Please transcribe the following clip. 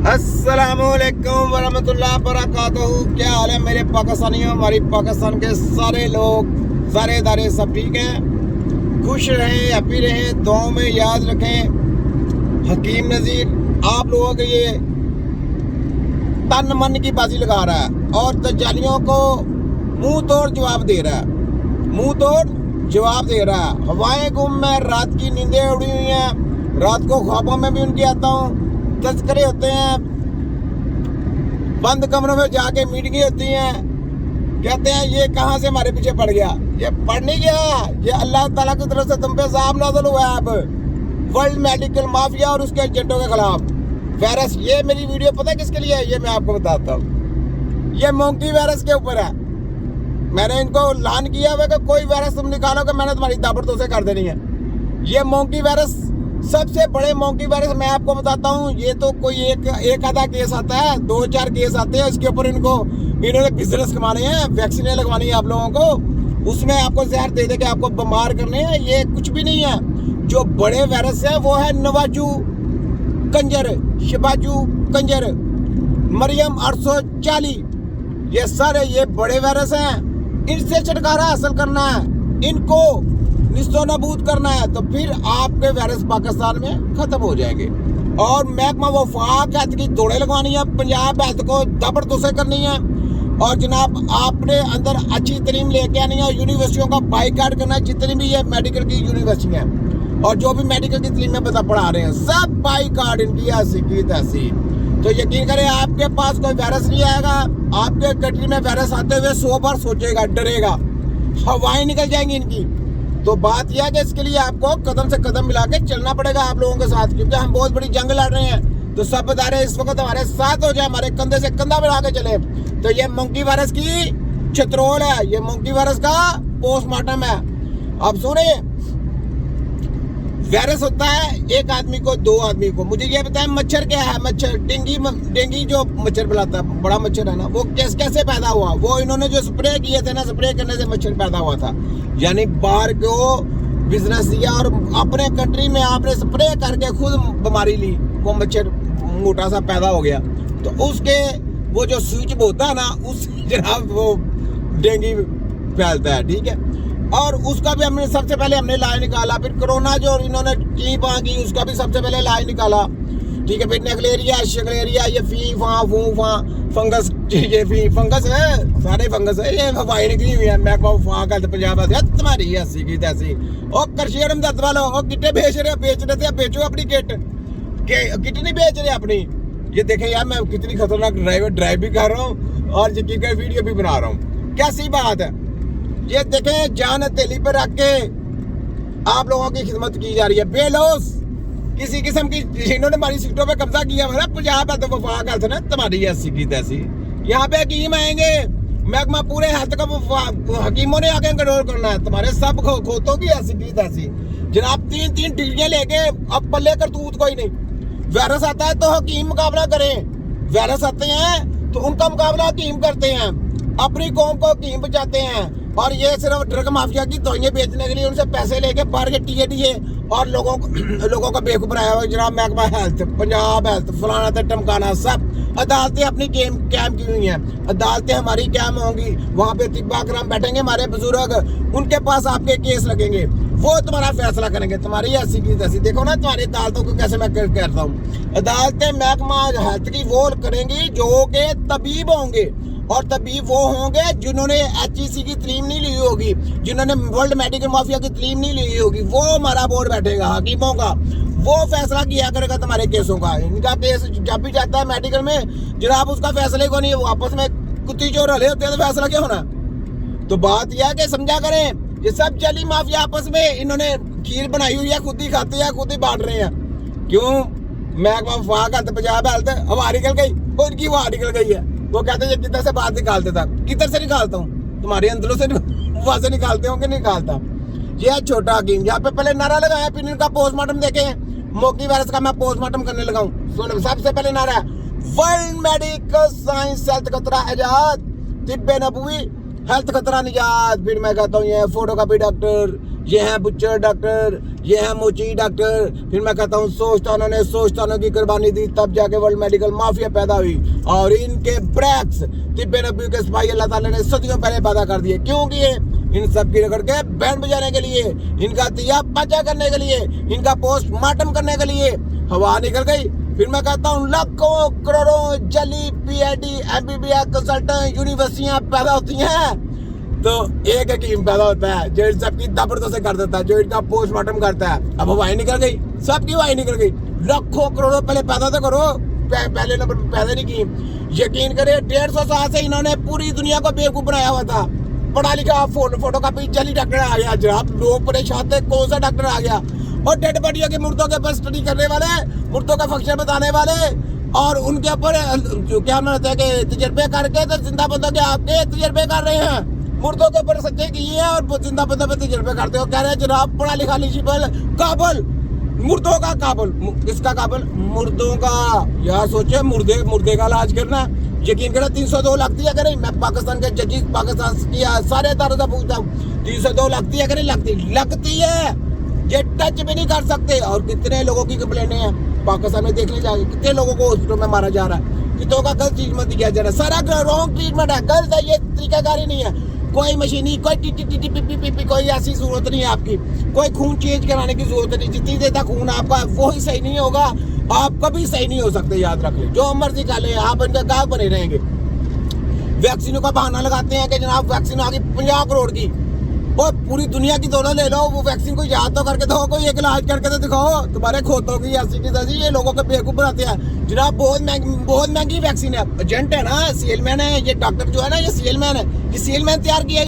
अस्सलामुअलैकुम वरहमतुल्लाह बरकातहू। क्या हाल है मेरे पाकिस्तानियों, हमारी पाकिस्तान के सारे लोग, सारे इदारे सब ठीक हैं, खुश रहें, हैप्पी रहें, दुआओं में याद रखें। हकीम नज़ीर आप लोगों के ये तन मन की बाजी लगा रहा है और दज्जालियों को मुंह तोड़ जवाब दे रहा है, मुंह तोड़ जवाब दे रहा है। हवाएं गुम में रात की नींदें उड़ी हुई हैं, रात को ख्वाबों में भी उनकी आता हूँ, तस्करे होते हैं, बंद कमरों में जाके मीटिंगें होती हैं, कहते हैं ये कहाँ से हमारे पीछे पड़ गया। ये पड़ नहीं गया, ये अल्लाह ताला की तरफ से तुम पे साहब नाज़िल हुआ है। अब वर्ल्ड मेडिकल माफिया और उसके एजेंटों के खिलाफ वायरस। ये मेरी वीडियो पता है किसके लिए है, ये मैं आपको बताता हूँ। ये मोंकी वायरस के ऊपर है। मैंने इनको ऐलान किया हुआ कि कोई वायरस तुम निकालोगे मैंने तुम्हारी ताबड़तोड़ कर देनी है। ये मोंकी वायरस सबसे बड़े मोंकी वायरस मैं आपको बताता हूँ। ये तो कोई एक आधा केस आता है, 2-4 केस आते हैं, इसके ऊपर इन्होंने बिजनेस कमाने हैं, वैक्सीनें लगवानी है आप लोगों को, उसमें आपको जहर दे दे के आपको बीमार करने हैं। ये कुछ भी नहीं है। जो बड़े वायरस है वो है नवाजू कंजर, शबाजू कंजर, मरियम 840, ये सारे ये बड़े वायरस हैं। इनसे छुटकारा हासिल करना है, इनको निस्तो नबूद करना है, तो फिर आपके वायरस पाकिस्तान में खत्म हो जाएंगे। और महकमा वफाक हेल्थ की दौड़े लगवानी है, पंजाब हेल्थ को जबरदस्ती करनी है, और जनाब आपने अंदर अच्छी तलीम लेके आनी है। यूनिवर्सिटियों का बाइकाट करना है, जितनी भी ये मेडिकल की यूनिवर्सिटी हैं और जो भी मेडिकल की तलीमें पढ़ा रहे हैं सब बाइकाट इनकी ऐसी की तैसी। तो यकीन करें आपके पास कोई वायरस नहीं आएगा। आपके कंट्री में वायरस आते हुए 100 बार सोचेगा, डरेगा, हवाएं निकल जाएंगी इनकी। तो बात यह है कि इसके लिए आपको कदम से कदम मिला के चलना पड़ेगा आप लोगों के साथ, क्योंकि हम बहुत बड़ी जंग लड़ रहे हैं। तो सब इदारे इस वक्त हमारे साथ हो जाए, हमारे कंधे से कंधा मिला के चले। तो ये मोंकी वायरस की चित्रोल है, ये मोंकी वायरस का पोस्टमार्टम है। अब सुने, वायरस होता है एक आदमी को, 2 आदमी को। मुझे ये बताएं मच्छर क्या है? मच्छर डेंगी जो मच्छर फैलाता है, बड़ा मच्छर है ना, वो कैसे पैदा हुआ? वो इन्होंने जो स्प्रे किए थे ना, स्प्रे करने से मच्छर पैदा हुआ था। यानी बाहर को बिजनेस दिया और अपने कंट्री में आपने स्प्रे करके खुद बीमारी ली, वो मच्छर मोटा सा पैदा हो गया। तो उसके वो जो स्विच होता है ना, उस जनाब वो डेंगी फैलता है, ठीक है। और उसका भी हमने सबसे पहले इलाज निकाला। फिर कोरोना जो इन्होंने की की उसका भी सबसे पहले इलाज निकाला, ठीक है। फिर नेगलेरिया, शिगलेरिया, ये फीफा फूफा फंगस, ये फंगस है, सारे फंगस है, ये हवाई निकली हुई है। मैं पंजाब तुम्हारी ऐसी की तैसी। और करशियम दर्द वालों और किटे बेच रहे थे, बेचो अपनी किट नहीं बेच रहे अपनी। ये देखे यार, मैं कितनी खतरनाक ड्राइव भी कर रहा हूँ और यकीन कर वीडियो भी बना रहा हूँ। कैसी बात है, ये देखें, जान हथेली पर रख के आप लोगों की खिदमत की जा रही है। बेलोस किसी किस्म की इन्होंने हमारी सीटों पे कब्जा किया है ना, पंजाब है तो वफाक हेल्थ ने तुम्हारी ऐसी की तैसी। यहाँ पे हकीम आएंगे, महकमा पूरे हेल्थ का हकीमों ने आके कंट्रोल करना है। तुम्हारे सब खोतों की ऐसी की तैसी। जनाब 3-3 डिग्रियां लेके अब पल्ले करतूत कोई नहीं। वायरस आता है तो हकीम मुकाबला करें, वायरस आते हैं तो उनका मुकाबला हकीम करते हैं, अपनी कौम को हकीम बचाते हैं। और ये सिर्फ ड्रग माफिया की दवाइयां बेचने के लिए उनसे पैसे लेके बाहर के टीए और लोगों को बेवकूफ बनाया हुआ। जनाब महकमा हेल्थ, पंजाब हेल्थ, फलाना तो टमकाना, सब अदालतें अपनी कैम की हुई हैं। अदालतें हमारी कैम होंगी, वहाँ पे तिब्बा कराम बैठेंगे हमारे बुजुर्ग, उनके पास आपके केस लगेंगे, वो तुम्हारा फैसला करेंगे। तुम्हारी ऐसी की तैसी देखो ना, तुम्हारी अदालतों को कैसे मैं कहता हूँ। अदालतें महकमा हेल्थ की वो करेंगी जो के तबीब होंगे, और तभी वो होंगे जिन्होंने HEC की तलीम नहीं ली होगी, जिन्होंने वर्ल्ड मेडिकल माफिया की तलीम नहीं ली होगी। वो हमारा बोर्ड बैठेगा हकीमों का, वो फैसला किया करेगा तुम्हारे केसों का। इनका केस जब भी जाता है मेडिकल में, जनाब उसका फैसले को नहीं, वो आपस में कुत्ती चोर रले होते हैं, तो फैसला क्या होना। तो बात यह है कि समझा करें, ये सब जली माफिया आपस में इन्होंने खीर बनाई हुई है, खुद ही खाते हैं, खुद ही बांट रहे हैं। क्यों? महकमा वफाक हेल्थ, पंजाब हेल्थ हवा निकल गई, उनकी वहां निकल गई है। वो कहते हैं किधर से बात निकालते था, किधर से निकालता हूँ, तुम्हारे अंदरों से वहां से निकालते हो कि निकालता। ये छोटा हकीम यहाँ पे पहले नारा लगाया, फिर इनका पोस्टमार्टम देखे। मोंकी वायरस का मैं पोस्टमार्टम करने लगा हूँ। सुनो, सबसे पहले नारा है वर्ल्ड मेडिकल साइंस हेल्थ खतरा आजाद, तिब्बे नबवी हेल्थ खतरा निजात। फिर मैं कहता हूँ ये फोटोकॉपी डॉक्टर, ये हैं बुच्चर डॉक्टर, ये है मोची डॉक्टर। फिर मैं कहता हूँ सोचतानों की कुर्बानी दी, तब जाके वर्ल्ड मेडिकल माफिया पैदा हुई। और इनके ब्रैक्स तिब्बे नबी के सिपाही अल्लाह ताला ने सदियों पहले पैदा कर दिए। क्यों किए? इन सब की रगड़ के बैंड बजाने के लिए, इनका दिया पचा करने के लिए, इनका पोस्टमार्टम करने के लिए। हवा निकल गई। फिर मैं कहता हूँ लाखों करोड़ों जली PhD MBBS कंसल्टेंट यूनिवर्सिटियां पैदा होती हैं, तो एक हकीम पैदा होता है जो इन सबकी दबड़ों से कर देता है, जो इनका पोस्टमार्टम करता है। अब हवाएं निकल गई, सबकी हवाएं निकल गई। लाखों करोड़ों पहले पैदा तो करो, पहले नंबर पैदा नहीं की। यकीन करिए 150 साल से इन्होंने पूरी दुनिया को बेवकूफ बनाया हुआ था। पढ़ा लिखा फोटो कॉपी जली डॉक्टर आ गया। जनाब लोग परेशान थे, कौन सा डॉक्टर आ गया? और डेड बॉडियों के मुर्दों के ऊपर स्टडी करने वाले, मुर्दों का फंक्शन बताने वाले, और उनके ऊपर जो क्या होता है कि तजर्बे करके तो जिंदा बंदों के आपके तजर्बे कर रहे हैं। मुर्दों के ऊपर सच्चे किए हैं और जिंदा बंदों पे तजर्बे करते हो। कह रहे हैं जनाब पढ़ा लिखा एलिजिबल काबल, मुर्दों का काबल। किसका काबल? मुर्दों का। यार सोचे मुर्दे का इलाज करना। यकीन करें 302 लगती है कि नहीं? मैं पाकिस्तान के जजेस, पाकिस्तान की सारे अदालत से पूछता हूँ 302 लगती है कि नहीं लगती? लगती है। ये टच भी नहीं कर सकते। और कितने लोगों की कंप्लेनें हैं पाकिस्तान में, देखने जाएंगे कितने लोगों को हॉस्पिटल में मारा जा रहा है, कितनों का गलत ट्रीटमेंट दिया जा रहा है। सारा रॉन्ग ट्रीटमेंट है, गलत है। ये तरीकाकारी नहीं है। कोई मशीनी, कोई टी कोई ऐसी जरूरत नहीं है आपकी। कोई खून चेंज कराने की जरूरत नहीं। जितनी देर तक खून आपका वो ही सही नहीं होगा, आप कभी सही नहीं हो सकते। याद रख ले, जो मर्जी खा ले, आप इनका गाँव बने रहेंगे। वैक्सीनों का बहाना लगाते हैं कि जनाब वैक्सीन आ गई 50 करोड़ की। और पूरी दुनिया की दोनों ले लो, वो वैक्सीन को याद तो करके दो, कोई एक इलाज करके तो दिखाओ। तुम्हारे खोतों की ऐसी की तैसी ये लोगों को बेवकूफ बनाते हैं। जनाब बहुत महंगी वैक्सीन है। एजेंट है ना, सेलमैन है ये डॉक्टर जो है ना, ये सेलमैन है। ये सेलमैन तैयार किया है।